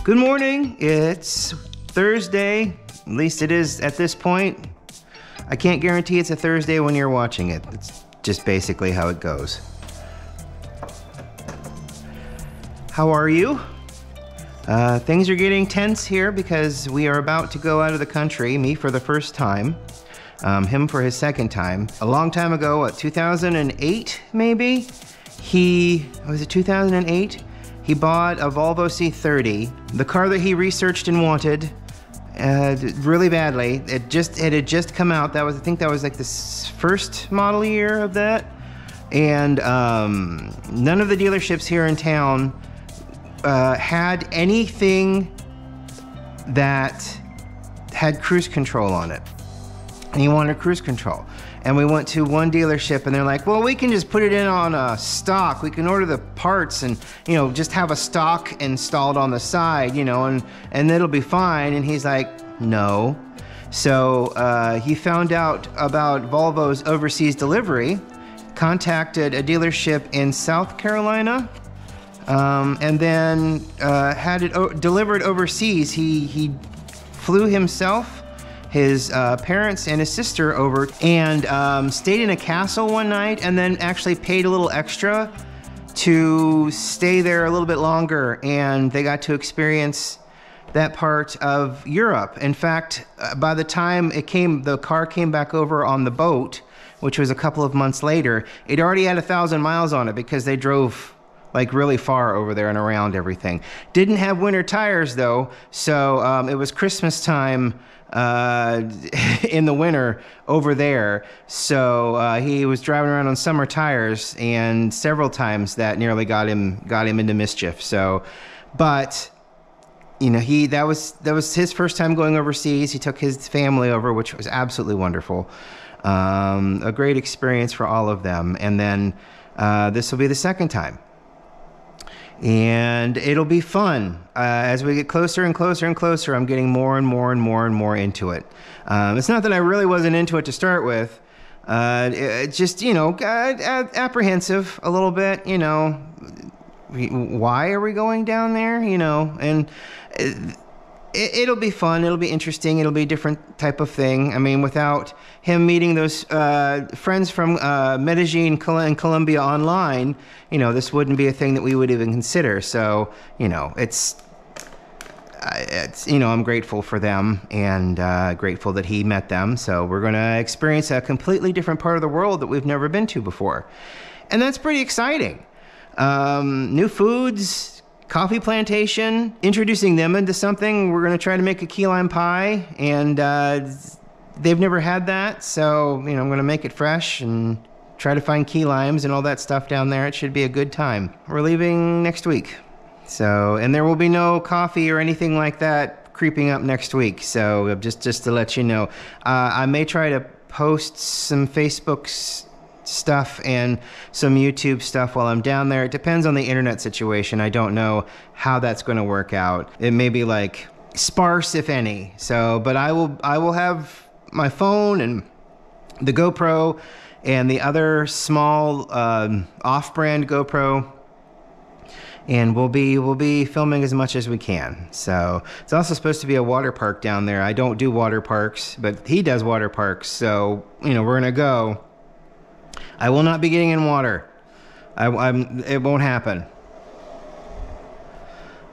Good morning. It's Thursday. At least it is at this point. I can't guarantee it's a Thursday when you're watching it. It's just basically how it goes. How are you? Things are getting tense here because we are about to go out of the country, me for the first time, him for his second time. A long time ago, 2008 maybe? Was it 2008? He bought a Volvo C30, the car that he researched and wanted really badly. It had just come out. I think that was like the first model year of that. And none of the dealerships here in town had anything that had cruise control on it. And he wanted cruise control. And we went to one dealership and they're like, well, we can just put it in on a stock. We can order the parts and, just have a stock installed on the side, and it'll be fine. And he's like, no. So he found out about Volvo's overseas delivery, contacted a dealership in South Carolina, and then had it delivered overseas. He flew himself, his parents and his sister over, and stayed in a castle one night, and then actually paid a little extra to stay there a little bit longer, and they got to experience that part of Europe. In fact, by the time the car came back over on the boat, which was a couple of months later, it already had 1,000 miles on it because they drove like really far over there and around everything. Didn't have winter tires though, so it was Christmas time in the winter over there. So he was driving around on summer tires, and several times that nearly got him into mischief. So, but that was his first time going overseas. He took his family over, which was absolutely wonderful. A great experience for all of them. And then this will be the second time. And it'll be fun. As we get closer and closer and closer, I'm getting more and more and more and more into it. It's not that I really wasn't into it to start with. It's just, apprehensive a little bit, why are we going down there, and it'll be fun. It'll be interesting. It'll be a different type of thing. I mean, without him meeting those friends from Medellin and Colombia online, this wouldn't be a thing that we would even consider. So, it's I'm grateful for them, and grateful that he met them. So we're going to experience a completely different part of the world that we've never been to before. And that's pretty exciting. New foods, coffee plantation, introducing them into something. We're going to try to make a key lime pie, and they've never had that. So, I'm going to make it fresh and try to find key limes and all that stuff down there. It should be a good time. We're leaving next week. So, and there will be no coffee or anything like that creeping up next week. So just to let you know, I may try to post some Facebook stuff and some YouTube stuff while I'm down there. It depends on the internet situation. I don't know how that's going to work out. It may be like sparse, if any. So, but I will have my phone and the GoPro and the other small off-brand GoPro, and we'll be filming as much as we can. So it's also supposed to be a water park down there. I don't do water parks, but he does water parks. So we're gonna go. I will not be getting in water. It won't happen.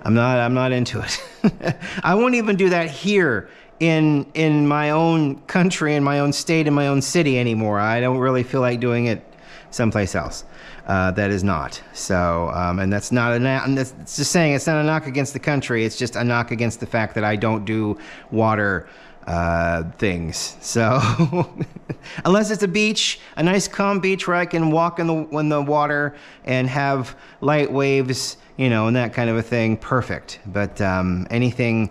I'm not into it. I won't even do that here in my own country, in my own state, in my own city anymore. I don't really feel like doing it someplace else. That is not. So, and that's not it's just saying it's not a knock against the country. It's just a knock against the fact that I don't do water things. So unless it's a beach, a nice calm beach where I can walk in the water and have light waves, and that kind of a thing, perfect. But anything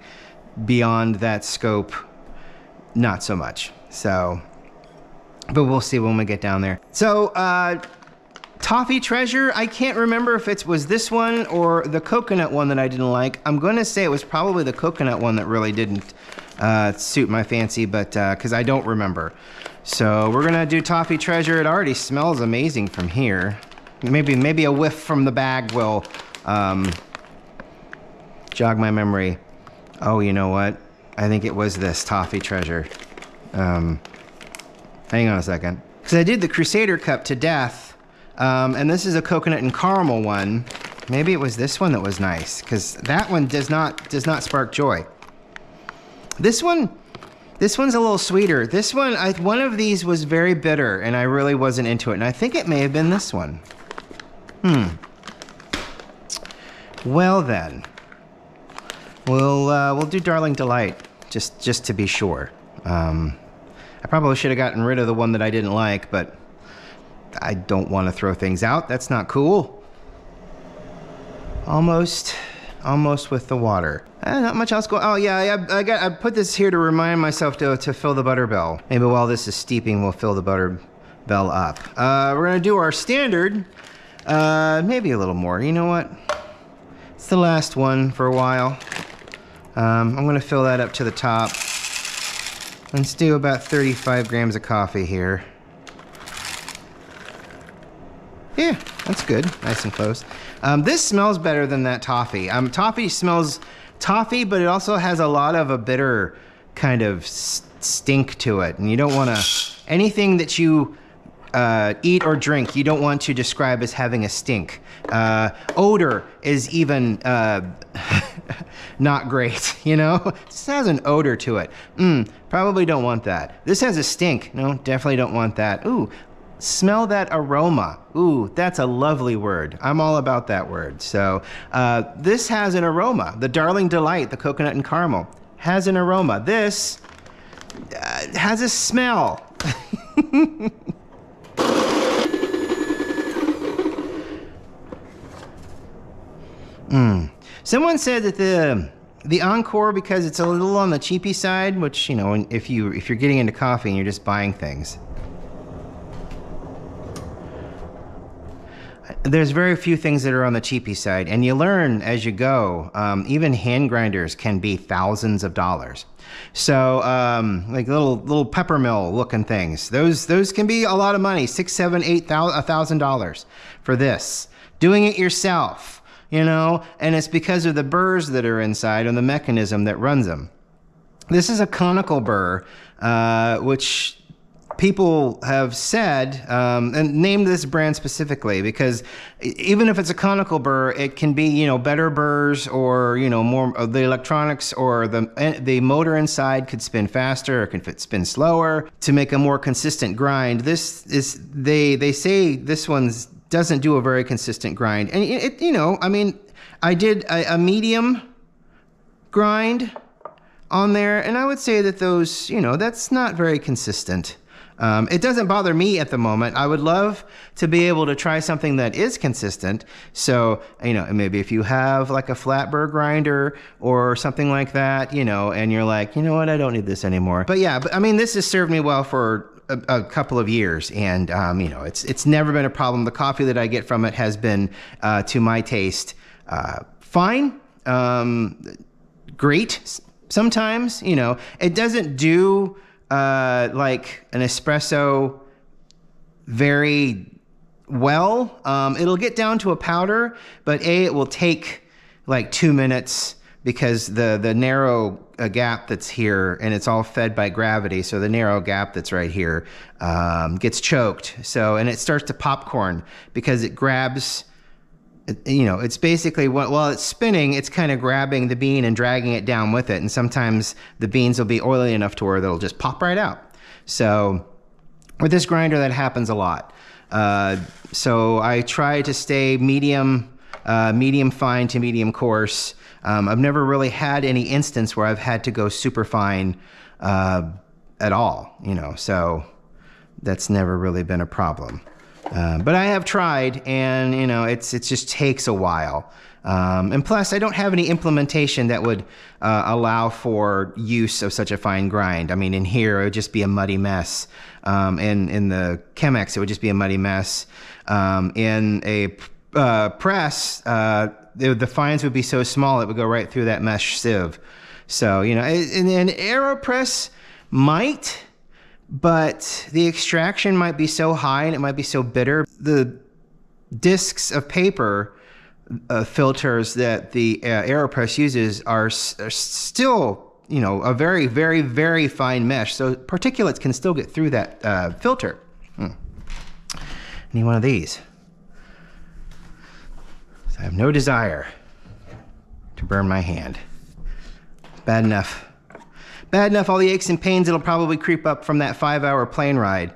beyond that scope, not so much. So, but we'll see when we get down there. So Toffee Treasure, I can't remember if it was this one or the coconut one that I didn't like. I'm going to say it was probably the coconut one that really didn't suit my fancy, but because I don't remember. So we're gonna do Toffee Treasure. It already smells amazing from here. Maybe a whiff from the bag will jog my memory. Oh, you know what? I think it was this toffee treasure. Hang on a second. Because I did the Crusader Cup to death, and this is a coconut and caramel one. Maybe it was this one that was nice, because that one does not spark joy. This one's a little sweeter. This one, one of these was very bitter, and I really wasn't into it. And I think it may have been this one. Well then, we'll do Darling Delight, just to be sure. I probably should have gotten rid of the one that I didn't like, but I don't want to throw things out. That's not cool. Almost with the water. Not much else going. Oh yeah, I put this here to remind myself to fill the butter bell. Maybe while this is steeping, we'll fill the butter bell up. We're gonna do our standard. Maybe a little more. You know what? It's the last one for a while. I'm gonna fill that up to the top. Let's do about 35 grams of coffee here. Yeah, that's good. Nice and close. This smells better than that toffee. Toffee smells toffee, but it also has a lot of a bitter kind of stink to it. And you don't want to, anything that you eat or drink, you don't want to describe as having a stink. Odor is even not great, you know? This has an odor to it. Probably don't want that. This has a stink. No, definitely don't want that. Ooh, smell that aroma. Ooh, that's a lovely word. I'm all about that word. So this has an aroma. The Darling Delight, the coconut and caramel, has an aroma. This has a smell. Someone said that the Encore, because it's a little on the cheapy side, which, you know, if you're getting into coffee and you're just buying things, there's very few things that are on the cheapy side, and you learn as you go. Even hand grinders can be thousands of dollars. So like little pepper mill looking things, those can be a lot of money, $6,000, $7,000, $8,000 for this. Doing it yourself, you know, and it's because of the burrs that are inside and the mechanism that runs them. This is a conical burr, which people have said, and named this brand specifically, because even if it's a conical burr, it can be, you know, better burrs, or, you know, more of the electronics or the motor inside could spin faster or can spin slower to make a more consistent grind. This is, they say this one's doesn't do a very consistent grind. And it, you know, I mean, I did a medium grind on there, and I would say that those, you know, that's not very consistent. It doesn't bother me at the moment. I would love to be able to try something that is consistent. So, you know, maybe if you have like a flat burr grinder or something like that, you know, and you're like, you know what, I don't need this anymore. But yeah, I mean, this has served me well for a couple of years, and you know, it's never been a problem. The coffee that I get from it has been, to my taste, fine, great. Sometimes, you know, it doesn't do like an espresso very well. It'll get down to a powder, but it will take like 2 minutes, because the narrow gap that's here, and it's all fed by gravity, so the narrow gap that's right here gets choked. So, and it starts to popcorn because it grabs, you know, it's basically, while it's spinning, it's kind of grabbing the bean and dragging it down with it. And sometimes the beans will be oily enough to where they'll just pop right out. So with this grinder, that happens a lot. So I try to stay medium fine to medium coarse. I've never really had any instance where I've had to go super fine at all, you know, so that's never really been a problem. But I have tried, and, you know, it just takes a while. And plus, I don't have any implementation that would allow for use of such a fine grind. I mean, in here, it would just be a muddy mess. In the Chemex, it would just be a muddy mess. In a press, the fines would be so small, it would go right through that mesh sieve. So, you know, an AeroPress might, but the extraction might be so high and it might be so bitter. The discs of paper filters that the AeroPress uses are still, you know, a very, very, very fine mesh. So particulates can still get through that filter. Need one of these. So I have no desire to burn my hand. Bad enough. Bad enough, all the aches and pains that'll probably creep up from that 5-hour plane ride.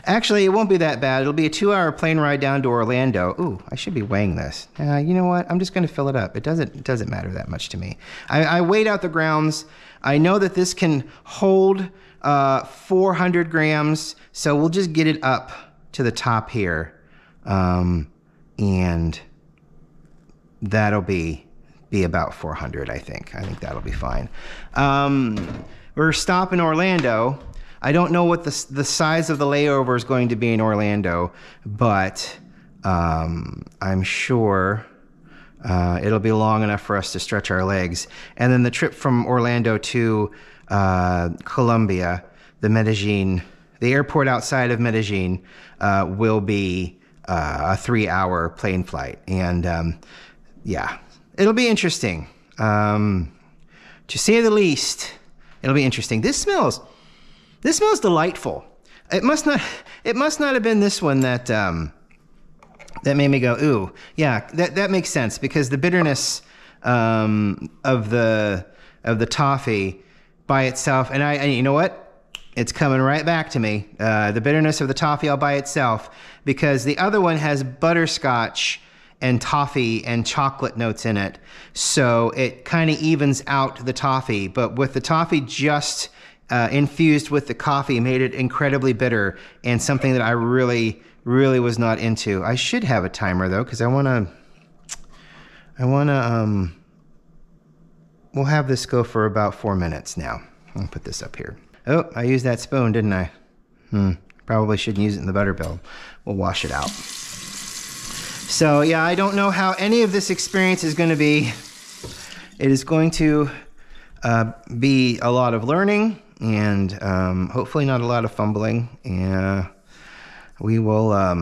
Actually, it won't be that bad. It'll be a 2-hour plane ride down to Orlando. Ooh, I should be weighing this. You know what? I'm just going to fill it up. It doesn't matter that much to me. I weighed out the grounds. I know that this can hold 400 grams, so we'll just get it up to the top here, and that'll be about 400, I think. I think that'll be fine. We're stopping in Orlando. I don't know what the size of the layover is going to be in Orlando, but I'm sure it'll be long enough for us to stretch our legs. And then the trip from Orlando to Colombia, the Medellin, the airport outside of Medellin, will be a 3-hour plane flight. And yeah, it'll be interesting. To say the least, it'll be interesting. This smells delightful. It must not have been this one that that made me go, ooh. Yeah, that makes sense, because the bitterness of the toffee by itself, and you know what? It's coming right back to me. The bitterness of the toffee all by itself, because the other one has butterscotch and toffee and chocolate notes in it. So it kind of evens out the toffee, but with the toffee just infused with the coffee made it incredibly bitter, and something that I really, really was not into. I should have a timer though, because I wanna, we'll have this go for about 4 minutes now. I'll put this up here. Oh, I used that spoon, didn't I? Probably shouldn't use it in the butterbell. We'll wash it out. So yeah, I don't know how any of this experience is going to be. It is going to be a lot of learning, and hopefully not a lot of fumbling. And we will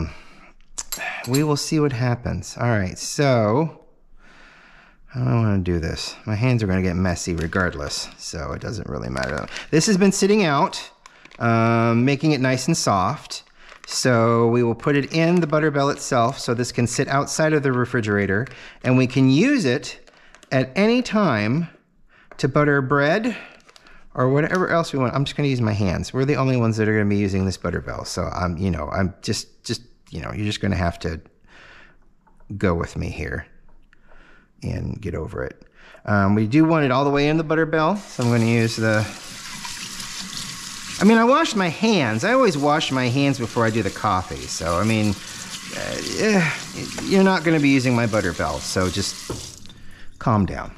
see what happens. All right, so how do I want to do this? My hands are going to get messy regardless, so it doesn't really matter. This has been sitting out, making it nice and soft. So we will put it in the butterbell itself, so this can sit outside of the refrigerator, and we can use it at any time to butter bread or whatever else we want. I'm just going to use my hands. We're the only ones that are going to be using this butterbell, so I'm just you're just going to have to go with me here and get over it. We do want it all the way in the butterbell, so I'm going to use I washed my hands. I always wash my hands before I do the coffee. So, you're not going to be using my butterbell. So just calm down.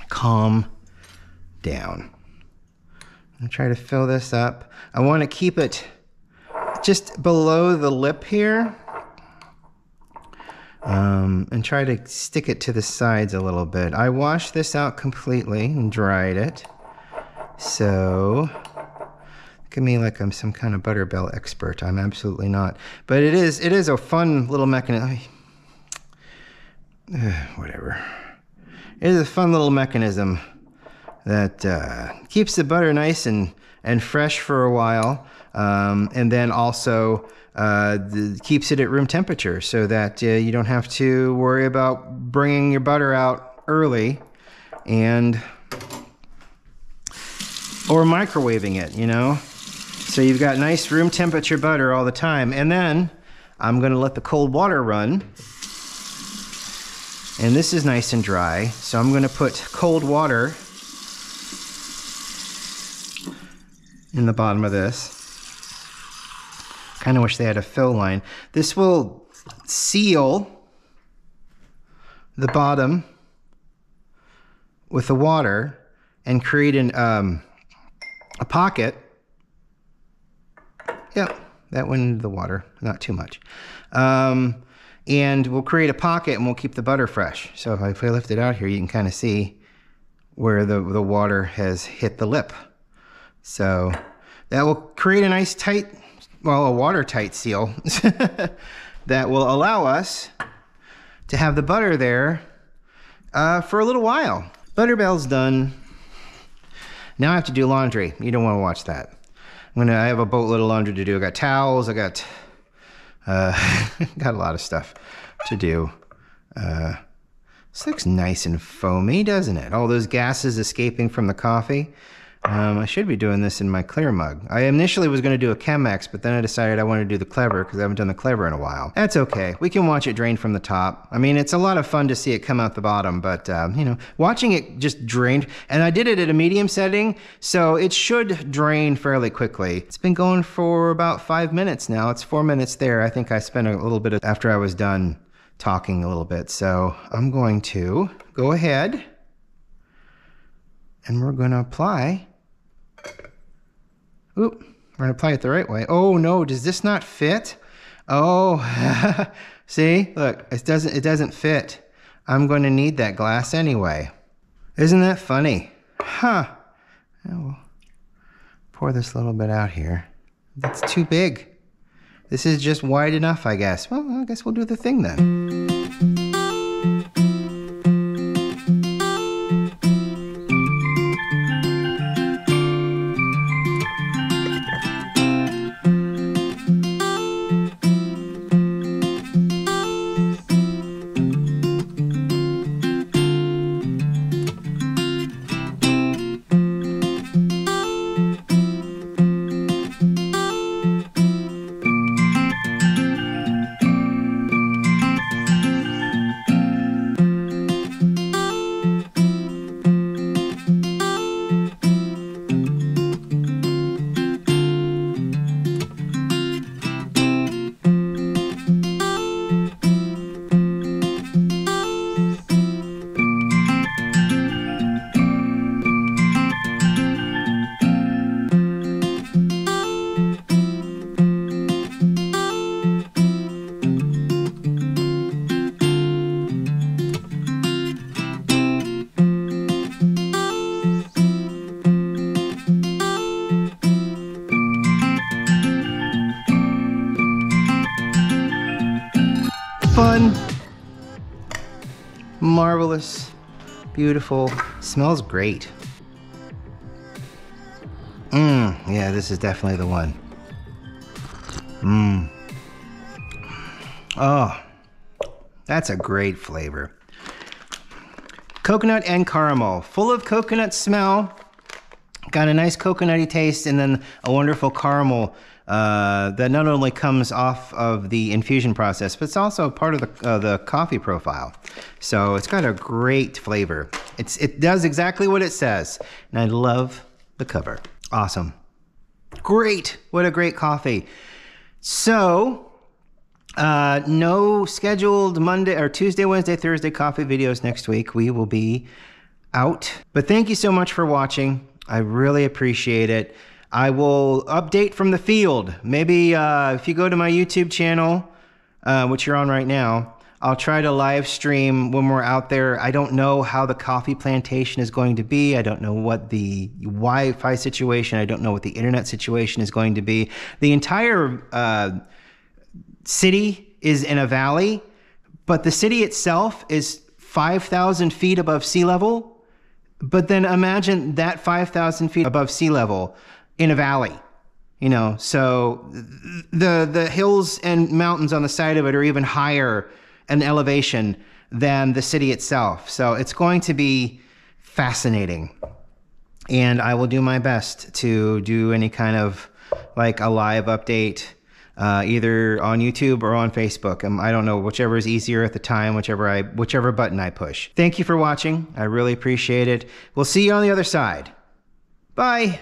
Calm down. I'm going to try to fill this up. I want to keep it just below the lip here. And try to stick it to the sides a little bit. I washed this out completely and dried it. So look at me like I'm some kind of butterbell expert. I'm absolutely not. But it is a fun little mechanism. Whatever. It is a fun little mechanism that keeps the butter nice and fresh for a while, and then also keeps it at room temperature, so that you don't have to worry about bringing your butter out early or microwaving it, you know? So you've got nice room temperature butter all the time. And then I'm gonna let the cold water run. And this is nice and dry. So I'm gonna put cold water in the bottom of this. Kind of wish they had a fill line. This will seal the bottom with the water and create a pocket. Yep, that went into the water, not too much. And we'll create a pocket and we'll keep the butter fresh. So if I lift it out here, you can kind of see where the water has hit the lip. So that will create a nice tight, well, a watertight seal. that will allow us to have the butter there for a little while. Butterbell's done. Now I have to do laundry. You don't want to watch that. I have a boatload of laundry to do. I got towels. I got got a lot of stuff to do. This looks nice and foamy, doesn't it? All those gases escaping from the coffee. I should be doing this in my clear mug. I initially was going to do a Chemex, but then I decided I wanted to do the Clever because I haven't done the Clever in a while. That's okay. We can watch it drain from the top. I mean, it's a lot of fun to see it come out the bottom, but, you know, watching it just drain. And I did it at a medium setting, so it should drain fairly quickly. It's been going for about 5 minutes now. It's 4 minutes there. I think I spent a little bit after I was done talking a little bit. So I'm going to go ahead and we're going to apply. Oop, we're going to apply it the right way. Oh no, does this not fit? Oh, see, look, it doesn't fit. I'm going to need that glass anyway. Isn't that funny? Huh. We'll pour this little bit out here. That's too big. This is just wide enough, I guess. Well, I guess we'll do the thing then. Fun, marvelous, beautiful, smells great. Yeah, this is definitely the one. Oh, that's a great flavor. Coconut and caramel, full of coconut smell. Got a nice coconutty taste and then a wonderful caramel that not only comes off of the infusion process, but it's also part of the coffee profile. So it's got a great flavor. It does exactly what it says, and I love the cover. Awesome. Great. What a great coffee. So, no scheduled Monday or Tuesday, Wednesday, Thursday coffee videos next week. We will be out. But thank you so much for watching. I really appreciate it. I will update from the field. Maybe if you go to my YouTube channel, which you're on right now, I'll try to live stream when we're out there. I don't know how the coffee plantation is going to be. I don't know what the Wi-Fi situation, I don't know what the internet situation is going to be. The entire city is in a valley, but the city itself is 5,000 feet above sea level. But then imagine that 5,000 feet above sea level in a valley, you know, so the hills and mountains on the side of it are even higher in elevation than the city itself. So it's going to be fascinating. And I will do my best to do any kind of like a live update, either on YouTube or on Facebook. I don't know, whichever is easier at the time, whichever button I push. Thank you for watching. I really appreciate it. We'll see you on the other side. Bye.